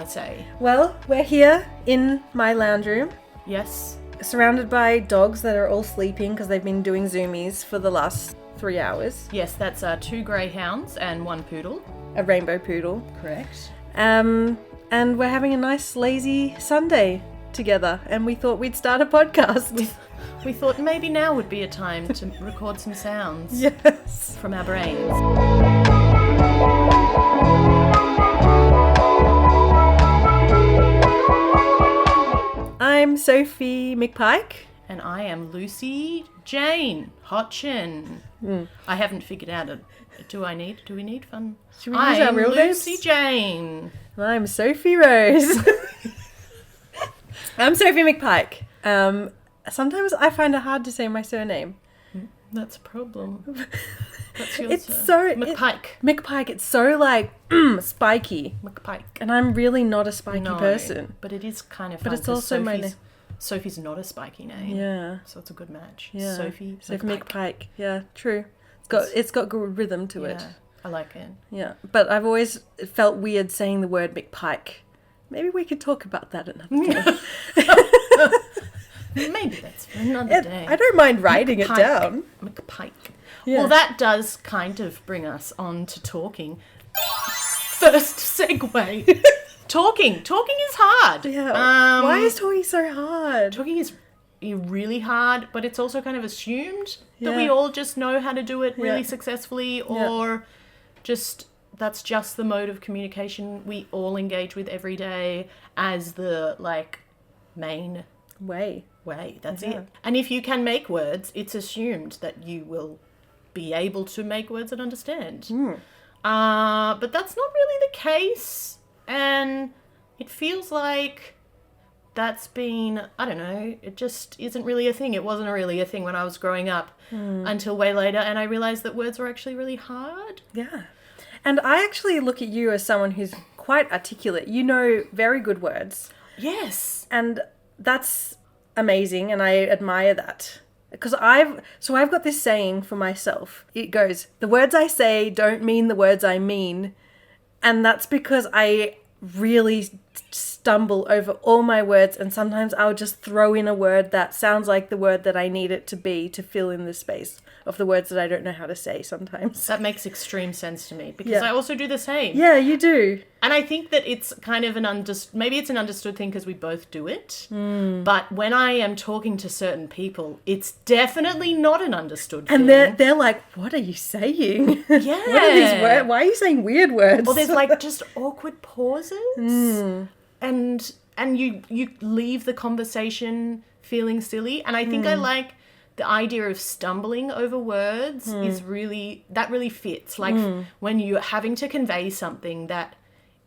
might say. Well, we're here in my lounge room, Yes. surrounded by dogs that are all sleeping because they've been doing zoomies for the last 3 hours. Yes, that's 2 Greyhounds and 1 poodle. A rainbow poodle. Correct. And we're having a nice lazy Sunday together, and we thought we'd start a podcast. We thought maybe now would be a time to record some sounds Yes. from our brains. I'm Sophie McPike. And I am Lucy Jane Hotchin. I haven't figured out it. Do we need fun? Should we use our real names? Lucy Jane. I'm Sophie Rose. I'm Sophie McPike. Sometimes I find it hard to say my surname. That's a problem. That's your McPike. McPike. It's so like spiky. McPike. And I'm really not a spiky person. But it is kind of fun. But it's also my name. Sophie's not a spiky name. Yeah. So it's a good match. Yeah. Sophie McPike. Yeah, true. It's got good rhythm to it. I like it. Yeah. But I've always felt weird saying the word McPike. Maybe we could talk about that another day. Maybe that's for another day. I don't mind writing McPike. it down. McPike. Yeah. Well, that does kind of bring us on to talking. First segue. Talking is hard. Yeah. Why is talking so hard? Talking is really hard, but it's also kind of assumed that Yeah. we all just know how to do it really Yeah. successfully, or just that's just the mode of communication we all engage with every day as the main way. That's Yeah. it. And if you can make words, it's assumed that you will be able to make words and understand. But that's not really the case, and it feels like that's been, I don't know, it just isn't really a thing. It wasn't really a thing when I was growing up until way later, and I realised that words were actually really hard. Yeah. And I actually look at you as someone who's quite articulate. You know very good words. Yes. And that's amazing, and I admire that. Because I've got this saying for myself. It goes, the words I say don't mean the words I mean. And that's because I really stumble over all my words, and sometimes I'll just throw in a word that sounds like the word that I need it to be to fill in the space of the words that I don't know how to say sometimes. That makes extreme sense to me, because Yeah. I also do the same. Yeah, you do. And I think that it's kind of maybe it's an understood thing because we both do it. But when I am talking to certain people, it's definitely not an understood thing. And they're like, what are you saying? Yeah. What are these words? Why are you saying weird words? Or there's just awkward pauses. And you leave the conversation feeling silly. And I think I like the idea of stumbling over words is really fits. When you're having to convey something that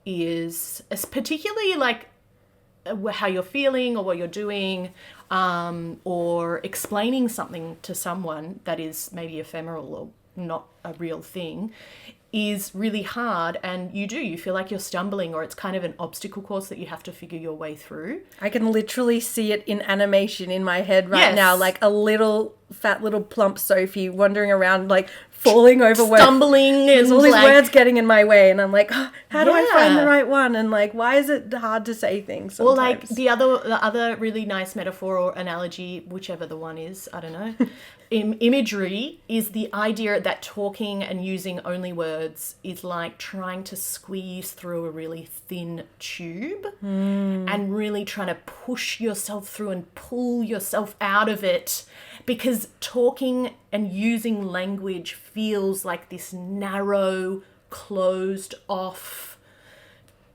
is particularly how you're feeling or what you're doing, or explaining something to someone that is maybe ephemeral or not a real thing, is really hard, and you feel like you're stumbling, or it's kind of an obstacle course that you have to figure your way through. I can literally see it in animation in my head right Yes. now, like a fat little plump Sophie wandering around, falling over words. Stumbling There's and all these words getting in my way, and I'm like, oh, how do I find the Yeah. right one? And why is it hard to say things Or sometimes? the other really nice metaphor or analogy, whichever the one is, I don't know. Imagery is the idea that talking and using only words is like trying to squeeze through a really thin tube and really trying to push yourself through and pull yourself out of it, because talking and using language feels like this narrow, closed off,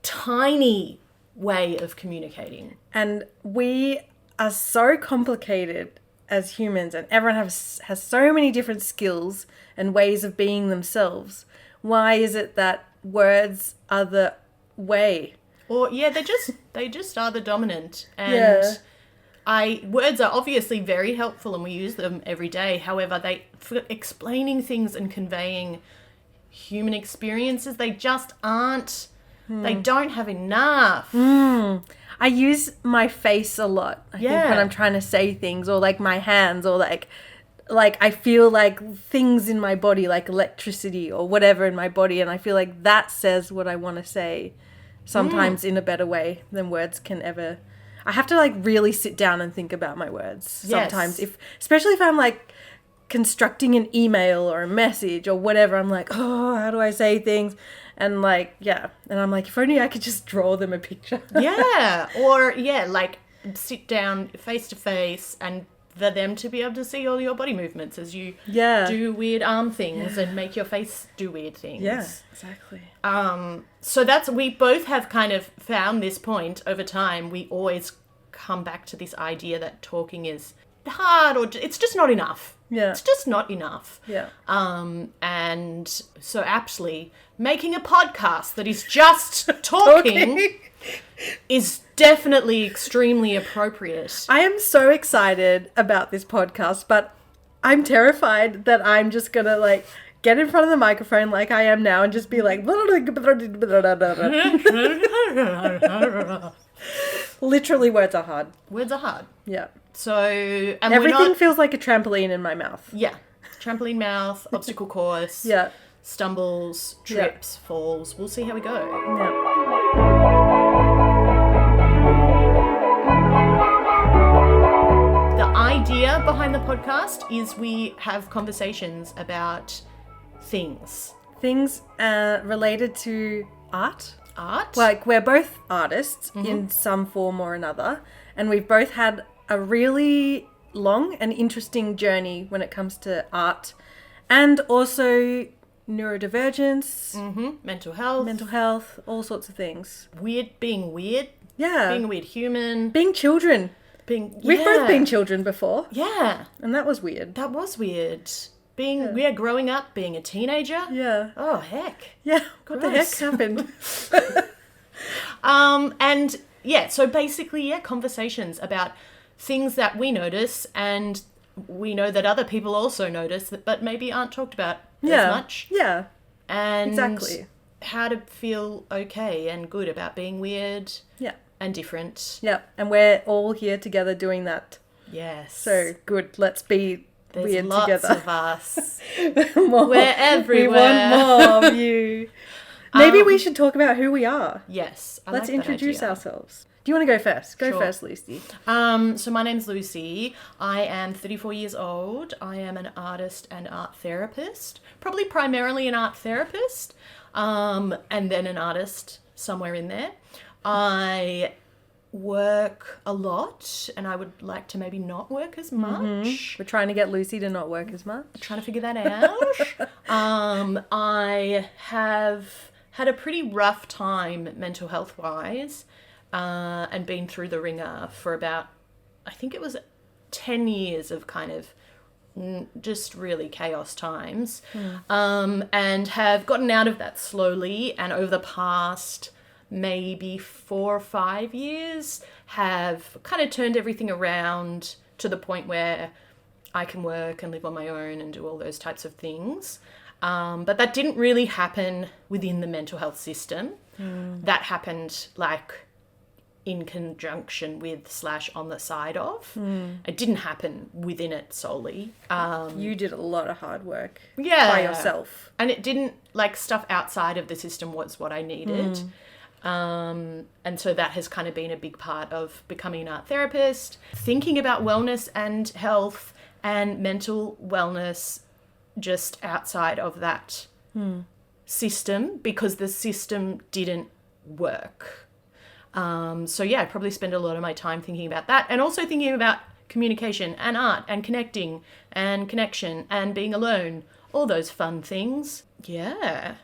tiny way of communicating. And we are so complicated as humans, and everyone has so many different skills and ways of being themselves. Why is it that words are the way? Or they just are the dominant. And words are obviously very helpful and we use them every day. However, for explaining things and conveying human experiences, they just aren't. They don't have enough. I use my face a lot, I think, when I'm trying to say things, or my hands, or I feel things in my body, like electricity or whatever in my body, and I feel like that says what I want to say. sometimes in a better way than words can ever. I have to like really sit down and think about my words sometimes, especially if I'm like constructing an email or a message or whatever. I'm like, oh, how do I say things? And like, yeah. And I'm like, if only I could just draw them a picture. Yeah. Or, like sit down face to face and for them to be able to see all your body movements as you do weird arm things and make your face do weird things. Yeah, exactly. So we both have kind of found this point over time. We always come back to this idea that talking is hard or it's just not enough. Yeah. It's just not enough. Yeah. And so aptly, making a podcast that is just talking is definitely extremely appropriate. I am so excited about this podcast, but I'm terrified that I'm just going to like get in front of the microphone like I am now and just be like... Literally, words are hard. Words are hard. Yeah. So... and everything feels like a trampoline in my mouth. Yeah. Trampoline mouth, obstacle course. Yeah. Stumbles, trips, falls. We'll see how we go. Yeah. The idea behind the podcast is we have conversations about things. Things related to art. Art? Like, we're both artists in some form or another, and we've both had a really long and interesting journey when it comes to art, and also neurodivergence, mental health, all sorts of things. Being weird. Yeah. Being a weird human. Being children. We've both been children before. Yeah. And that was weird. That was weird. Growing up, being a teenager. Yeah. Oh, heck. Yeah. What the heck happened? And yeah, so basically, conversations about things that we notice and we know that other people also notice, but maybe aren't talked about as much. Yeah. And exactly. How to feel okay and good about being weird. Yeah. And different. Yeah. And we're all here together doing that. Yes. So good. Let's be weird lots together. Of us. We're everywhere. We want more of you. Maybe we should talk about who we are. Yes. Let's introduce ourselves. Do you want to go first? Go first, Lucy. So my name's Lucy. I am 34 years old. I am an artist and art therapist. Probably primarily an art therapist, and then an artist somewhere in there. I work a lot, and I would like to maybe not work as much. We're trying to get Lucy to not work as much. Trying to figure that out. I have had a pretty rough time mental health-wise, and been through the ringer for about, I think it was 10 years of kind of just really chaos times, and have gotten out of that slowly, and over the past maybe 4 or 5 years have kind of turned everything around to the point where I can work and live on my own and do all those types of things. But that didn't really happen within the mental health system. That happened like in conjunction with / on the side of. It didn't happen within it solely. You did a lot of hard work by yourself. And it didn't, like, stuff outside of the system was what I needed. And so that has kind of been a big part of becoming an art therapist, thinking about wellness and health and mental wellness just outside of that system, because the system didn't work. So yeah, I probably spend a lot of my time thinking about that, and also thinking about communication and art and connecting and connection and being alone, all those fun things. Yeah.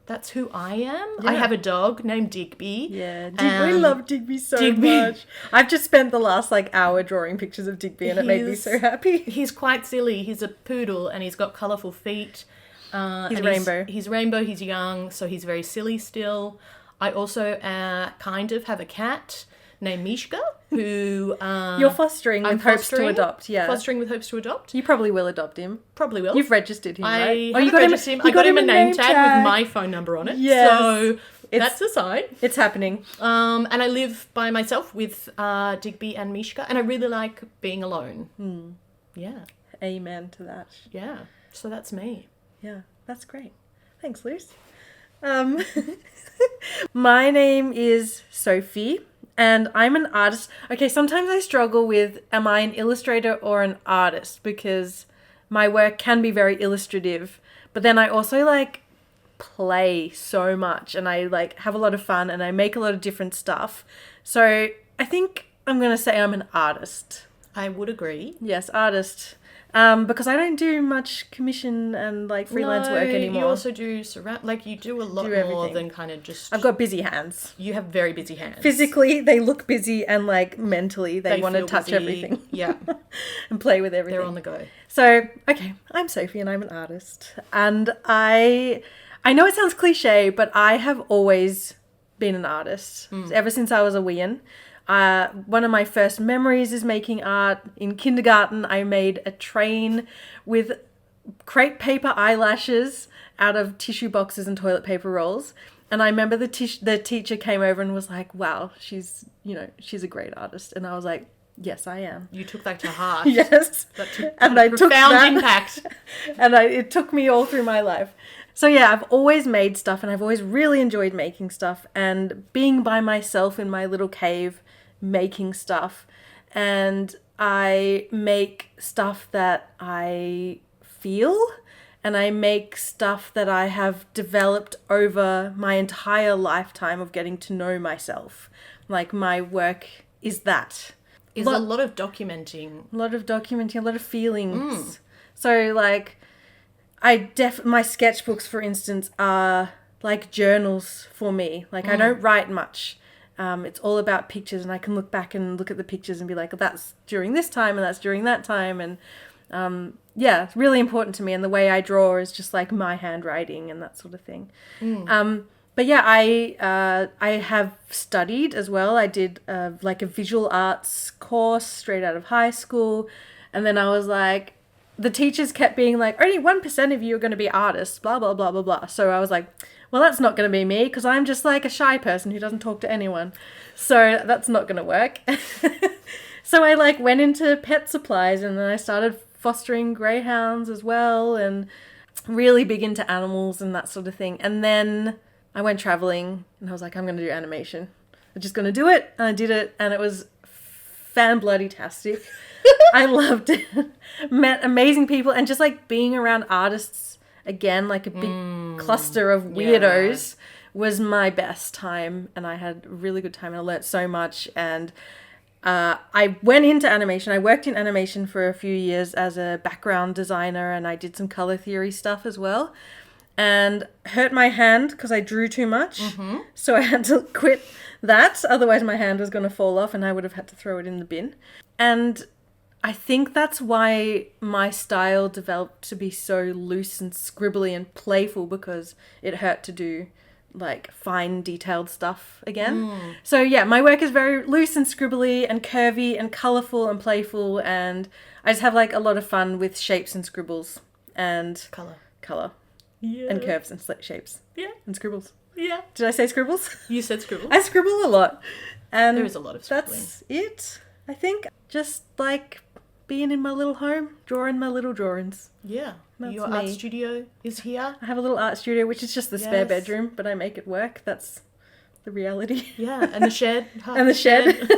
That's who I am. Yeah. I have a dog named Digby. Yeah, we love Digby so much. I've just spent the last hour drawing pictures of Digby, and it made me so happy. He's quite silly. He's a poodle, and he's got colourful feet. He's rainbow. He's rainbow. He's young, so he's very silly still. I also kind of have a cat named Mishka, who... You're fostering with hopes to adopt, yeah. Fostering with hopes to adopt. You probably will adopt him. Probably will. You've registered him, right? You got him. I got him a name tag with my phone number on it. Yes. So that's a sign. It's happening. And I live by myself with Digby and Mishka, and I really like being alone. Yeah. Amen to that. Yeah. So that's me. Yeah, that's great. Thanks, Luce. Um, my name is Sophie, and I'm an artist. Okay, sometimes I struggle with, am I an illustrator or an artist? Because my work can be very illustrative, but then I also like play so much, and I like have a lot of fun, and I make a lot of different stuff. So I think I'm going to say I'm an artist. I would agree. Yes, artist. Because I don't do much commission and like freelance work anymore. You also do you do a lot more everything. than kind of just. I've got busy hands. You have very busy hands. Physically, they look busy, and like mentally, they want to touch busy. everything. Yeah. And play with everything. They're on the go. So, okay, I'm Sophie and I'm an artist. And I know it sounds cliche, but I have always been an artist. Ever since I was a weean. One of my first memories is making art. In kindergarten, I made a train with crepe paper eyelashes out of tissue boxes and toilet paper rolls. And I remember the teacher came over and was like, wow, she's a great artist. And I was like, yes, I am. You took that to heart. Yes. That took and I took that, impact. And it took me all through my life. So yeah, I've always made stuff, and I've always really enjoyed making stuff and being by myself in my little cave making stuff. And I make stuff that I feel, and I make stuff that I have developed over my entire lifetime of getting to know myself. Like, my work is that. Is a lot of documenting. A lot of feelings. So like, my sketchbooks, for instance, are like journals for me. Like, I don't write much. It's all about pictures, and I can look back and look at the pictures and be like, well, that's during this time and that's during that time. And yeah, it's really important to me. And the way I draw is just like my handwriting and that sort of thing. But yeah, I have studied as well. I did like a visual arts course straight out of high school. And then I was like, the teachers kept being like, only 1% of you are going to be artists, blah, blah, blah, blah, blah. So I was like, well, that's not going to be me, because I'm just like a shy person who doesn't talk to anyone. So that's not going to work. So I like went into pet supplies, and then I started fostering greyhounds as well, and really big into animals and that sort of thing. And then I went traveling, and I was like, I'm going to do animation. I'm just going to do it. And I did it, and it was fan-bloody-tastic. I loved it. Met amazing people, and just like being around artists again, like a big cluster of weirdos, was my best time. And I had a really good time, and I learnt so much. And I went into animation. I worked in animation for a few years as a background designer, and I did some color theory stuff as well. And hurt my hand because I drew too much. So I had to quit that. Otherwise my hand was going to fall off and I would have had to throw it in the bin. And I think that's why my style developed to be so loose and scribbly and playful, because it hurt to do like fine detailed stuff again. So yeah, my work is very loose and scribbly and curvy and colourful and playful, and I just have like a lot of fun with shapes and scribbles and colour. Yeah. And curves and shapes. Yeah. And scribbles. Yeah. Did I say scribbles? You said scribbles. I scribble a lot. And there is a lot of scribbling. That's it, I think. Just like being in my little home, drawing my little drawings. Yeah. That's Your me. art studio is here. I have a little art studio, which is just the spare bedroom, but I make it work. That's the reality. Yeah. And the shed. And the shed.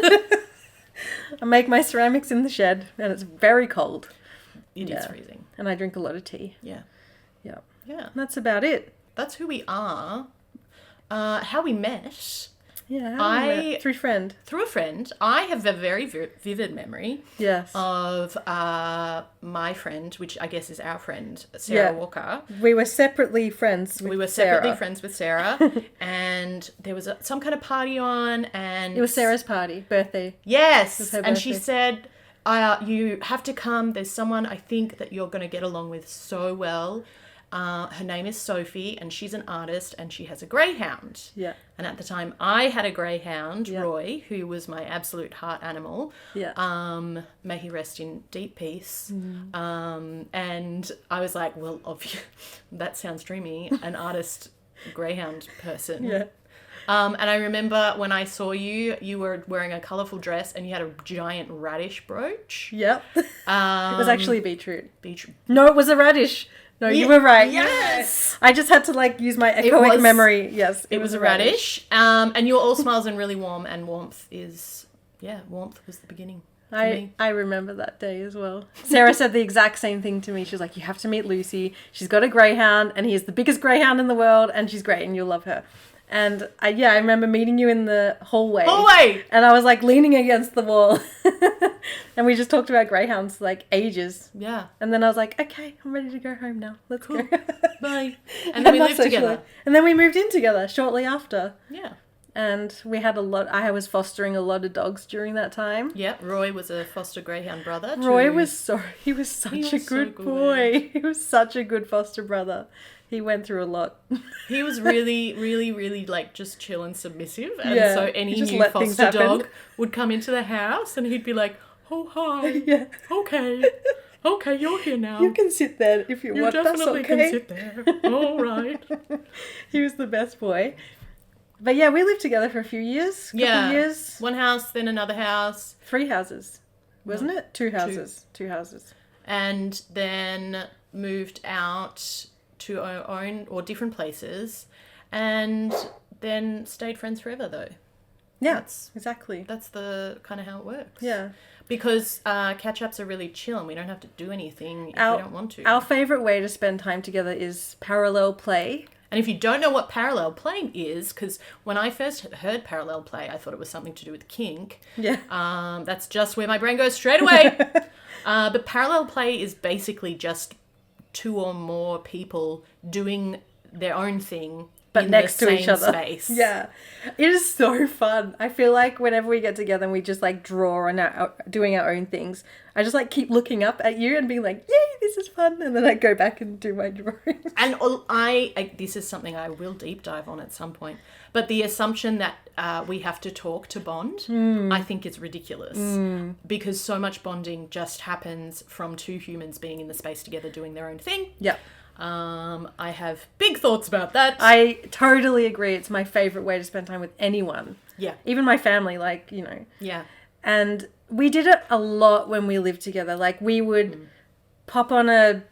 I make my ceramics in the shed, and it's very cold. It is freezing. And I drink a lot of tea. Yeah. Yeah. Yeah. That's about it. That's who we are. How we met. Yeah. Through friend. Through a friend. I have a very vivid memory. Yes. Of my friend, which I guess is our friend, Sarah Walker. We were separately friends with Sarah. And there was some kind of party on, and it was Sarah's party, birthday. Yes. And she said, you have to come. There's someone I think that you're going to get along with so well. Her name is Sophie, and she's an artist, and she has a greyhound. Yeah. And at the time, I had a greyhound, Roy, who was my absolute heart animal. Yeah. May he rest in deep peace. And I was like, well, that sounds dreamy. An artist greyhound person. Yeah. And I remember when I saw you, you were wearing a colourful dress and you had a giant radish brooch. Yep. It was actually beetroot. Beetroot. No, it was a radish. No, you were right. Yes. I just had to like use my echoic memory. Yes, it was a radish. And you're all smiles and really warm, and warmth was the beginning. I remember that day as well. Sarah said the exact same thing to me. She was like, you have to meet Lucy. She's got a greyhound, and he is the biggest greyhound in the world, and she's great, and you'll love her. And I remember meeting you in the hallway. And I was like leaning against the wall. And we just talked about greyhounds like ages. Yeah. And then I was like, okay, I'm ready to go home now. Let's go. Bye. And then we lived together. And then we moved in together shortly after. Yeah. And we had I was fostering a lot of dogs during that time. Yeah, Roy was a foster greyhound brother. He was such a good boy. He was such a good foster brother. He went through a lot. He was really, really, really like just chill and submissive. And so any new foster dog would come into the house and he'd be like, oh, hi. Yeah. Okay, you're here now. You can sit there if you want. That's okay. You definitely can sit there. All right. He was the best boy. But yeah, we lived together for a few years. Couple years. One house, then another house. 3 houses. Wasn't it? 2 houses. 2 houses. And then moved out to our own or different places, and then stayed friends forever though. Yeah, exactly. That's the kind of how it works. Yeah. Because catch-ups are really chill and we don't have to do anything if we don't want to. Our favourite way to spend time together is parallel play. And if you don't know what parallel playing is, because when I first heard parallel play, I thought it was something to do with kink. Yeah. That's just where my brain goes straight away. But parallel play is basically just 2 or more people doing their own thing, but in next to each other. Space. Yeah, it is so fun. I feel like whenever we get together and we just like draw and doing our own things, I just like keep looking up at you and being like, yay, this is fun, and then I go back and do my drawing. And this is something I will deep dive on at some point, but the assumption that we have to talk to bond, I think is ridiculous, because so much bonding just happens from 2 humans being in the space together doing their own thing. Yeah. I have big thoughts about that. I totally agree. It's my favourite way to spend time with anyone. Yeah. Even my family, like, you know. Yeah. And we did it a lot when we lived together. Like, we would pop on a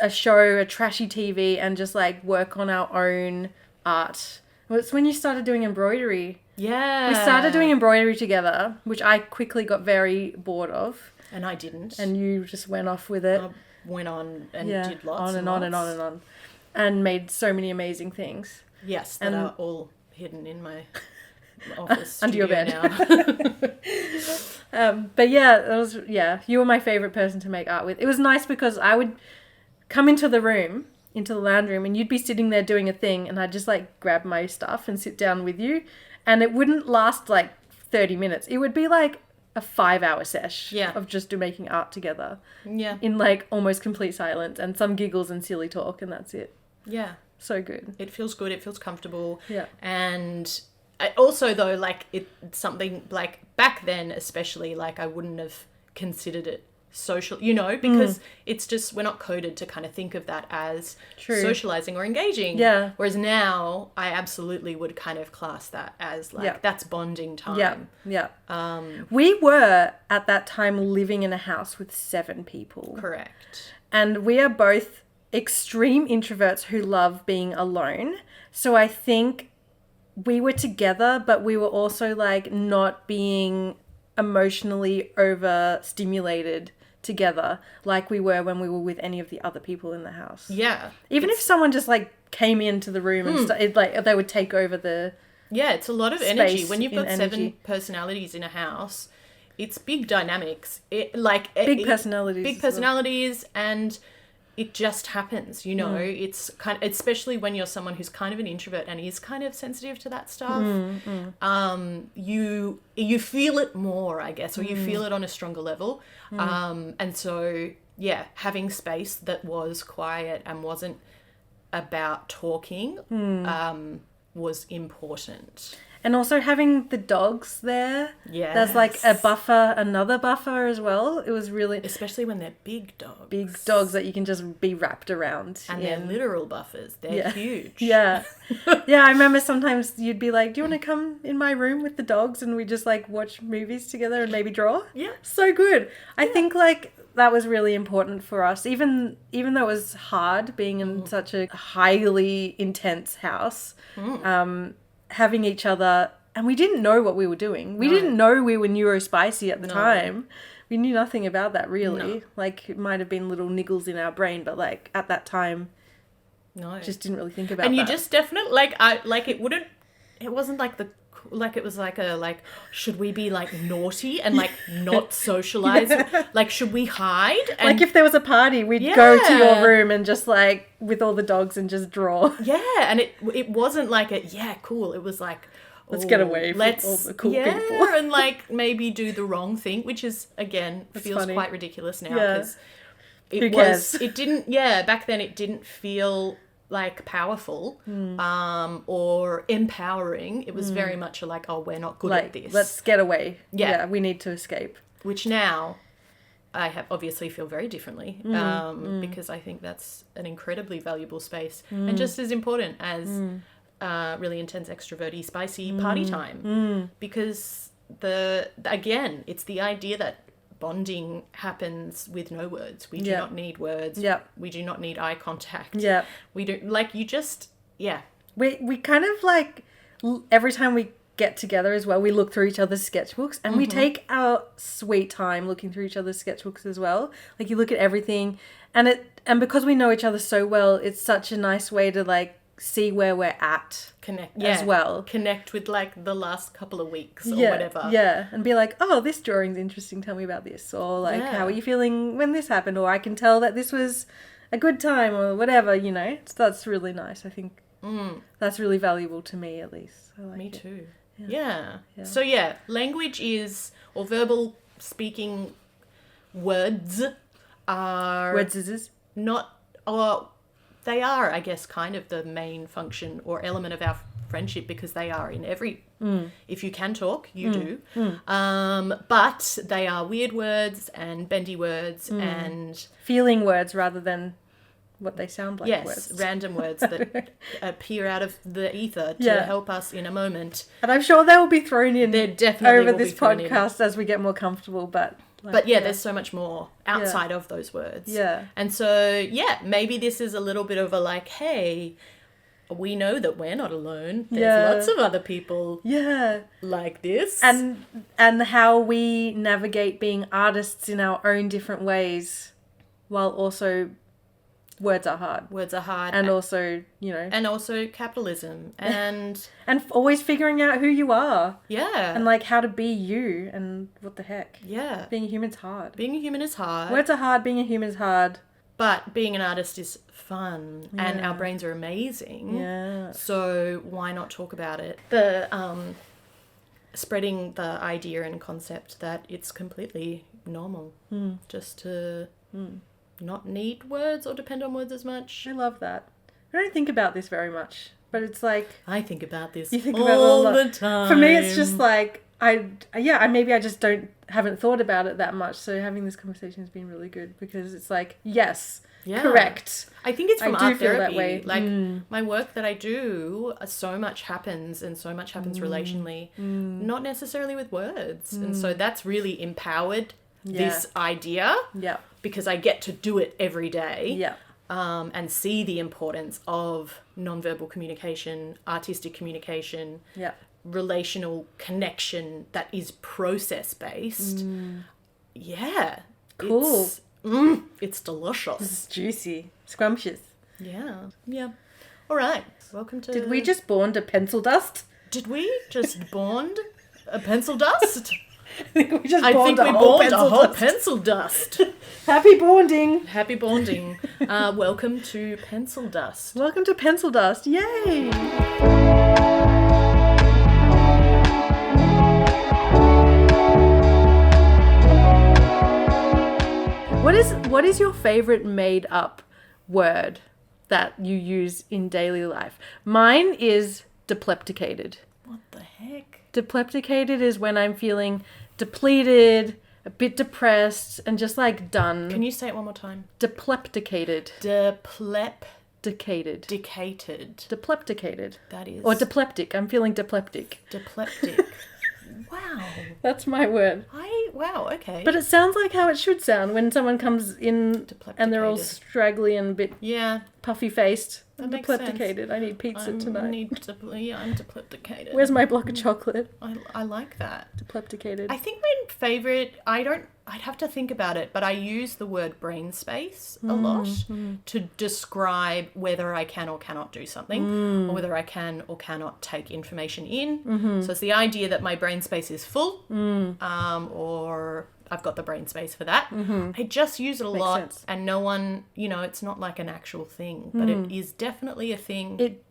show, a trashy TV, and just, like, work on our own art. It's when you started doing embroidery. Yeah. We started doing embroidery together, which I quickly got very bored of. And I didn't. And you just went off with it. Went on and did lots on and on and on and on, and made so many amazing things. Yes, that are all hidden in my office under your bed now. But you were my favorite person to make art with. It was nice because I would come into the lounge room, and you'd be sitting there doing a thing, and I'd just like grab my stuff and sit down with you, and it wouldn't last like 30 minutes. It would be like a 5-hour sesh of just making art together. Yeah. In like almost complete silence and some giggles and silly talk, and that's it. Yeah. So good. It feels good. It feels comfortable. Yeah. And also though, like it's something like back then, especially, like I wouldn't have considered it social, you know, because it's just, we're not coded to kind of think of that as socializing or engaging. Yeah. Whereas now I absolutely would kind of class that as like, that's bonding time. Yeah. Yeah. We were at that time living in a house with 7 people. Correct. And we are both extreme introverts who love being alone. So I think we were together, but we were also like not being emotionally overstimulated together like we were when we were with any of the other people in the house. Yeah. Even if someone just like came into the room and they would take over the it's a lot of energy. When you've got 7 personalities in a house, it's big dynamics. Big personalities, and it just happens, you know. It's kind of, especially when you're someone who's kind of an introvert and is kind of sensitive to that stuff. You feel it more, I guess, or you feel it on a stronger level. And so having space that was quiet and wasn't about talking was important. And also having the dogs there. Yeah. There's like another buffer as well. It was really... Especially when they're big dogs. Big dogs that you can just be wrapped around. And they're literal buffers. They're huge. Yeah. Yeah, I remember sometimes you'd be like, do you want to come in my room with the dogs? And we just like watch movies together and maybe draw. Yeah. So good. I think like that was really important for us. Even though it was hard being in such a highly intense house, having each other, and we didn't know what we were doing. We didn't know we were neurospicy at the time. We knew nothing about that really. Like, it might have been little niggles in our brain, but like at that time, just didn't really think about. And that. you just definitely it wasn't like it was like should we be like naughty and like not socialize? Like, should we hide? And like if there was a party, we'd go to your room and just like with all the dogs and just draw. Yeah, and it wasn't like cool. It was like, let's get away from all the cool people. And like maybe do the wrong thing, which is again feels funny. quite ridiculous now because Who cares? Back then it didn't feel like powerful or empowering. It was very much like, oh, we're not good at this. Let's get away. Yeah, we need to escape. Which now I have obviously feel very differently because I think that's an incredibly valuable space and just as important as really intense, extroverty, spicy party time. Because it's the idea that bonding happens with no words. We do not need words. We do not need eye contact. We don't we kind of like every time we get together as well, we look through each other's sketchbooks and we take our sweet time looking through each other's sketchbooks as well. Like, you look at everything and because we know each other so well, it's such a nice way to like see where we're at as well. Connect with like the last couple of weeks or whatever. Yeah, and be like, oh, this drawing's interesting, tell me about this. Or like, how are you feeling when this happened? Or I can tell that this was a good time or whatever, you know. So that's really nice. I think that's really valuable to me, at least. I like me it. too. Yeah. So language is, or verbal speaking words are... They are, I guess, kind of the main function or element of our friendship because they are in every... If you can talk, you do. But they are weird words and bendy words and... feeling words rather than what they sound like words. Yes, random words that appear out of the ether to help us in a moment. And I'm sure they will be thrown in over this podcast as we get more comfortable, but... there's so much more outside of those words. Yeah. And so, maybe this is a little bit of a like, hey, we know that we're not alone. There's lots of other people like this. And how we navigate being artists in our own different ways while also... Words are hard. And also, you know... And also capitalism. And... and always figuring out who you are. Yeah. And, like, how to be you. And what the heck. Yeah. Being a human's hard. Being a human is hard. Words are hard. Being a human is hard. But being an artist is fun. Yeah. And our brains are amazing. Yeah. So why not talk about it? The, spreading the idea and concept that it's completely normal. Just to... not need words or depend on words as much. I love that. I don't think about this very much, but it's like... I think about this all the time. For me, it's just like, I just haven't thought about it that much, so having this conversation has been really good because it's like, yes, correct. I think it's from art therapy. That way. Like, my work that I do, so much happens and so much happens relationally, not necessarily with words. And so that's really empowered this idea. Yeah. Because I get to do it every day. Yeah. And see the importance of nonverbal communication, artistic communication, relational connection that is process-based. Yeah. Cool. It's delicious. It's juicy. Scrumptious. Yeah. Yeah. All right. Welcome to... Did we just bond a PencilDust? Did we just bond a PencilDust? I think we bond a whole PencilDust. Happy bonding. Happy bonding. Welcome to PencilDust. Welcome to PencilDust. Yay. What is your favorite made up word that you use in daily life? Mine is deplepticated. What the heck? Deplepticated is when I'm feeling depleted, a bit depressed, and just like done. Can you say it one more time? Deplepticated. Decated. Deplepticated. That is. Or depleptic. I'm feeling depleptic. Depleptic. Wow. That's my word. I Wow, okay. But it sounds like how it should sound when someone comes in and they're all Deplepticated. straggly and a bit Yeah. puffy-faced. That makes Deplepticated. I need pizza tonight. I'm deplepticated. Where's my block of chocolate? I like that. Deplepticated. I think my favourite, I'd have to think about it, but I use the word brain space a lot to describe whether I can or cannot do something, or whether I can or cannot take information in. So it's the idea that my brain space is full, or I've got the brain space for that. I just use it a lot, sense. and no one, it's not like an actual thing, but it is definitely a thing. It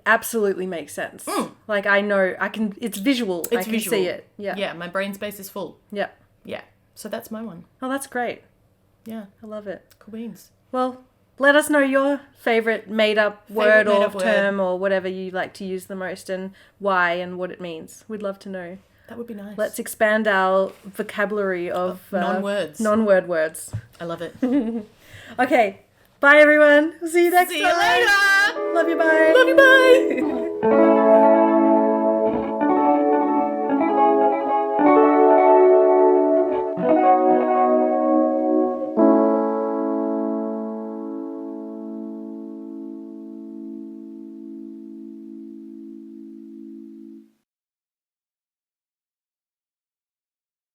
absolutely makes sense. Like, I know, it's visual. I can see it. Yeah. Yeah, my brain space is full. Yeah. Yeah. So that's my one. Oh, that's great. Yeah. I love it. Cool beans. Well, let us know your favourite made-up word or made-up term or whatever you like to use the most and why and what it means. We'd love to know. That would be nice. Let's expand our vocabulary of non-words. Non-word words. I love it. Okay. Bye, everyone. See you next time. See you later. Love you. Bye. Love you. Bye.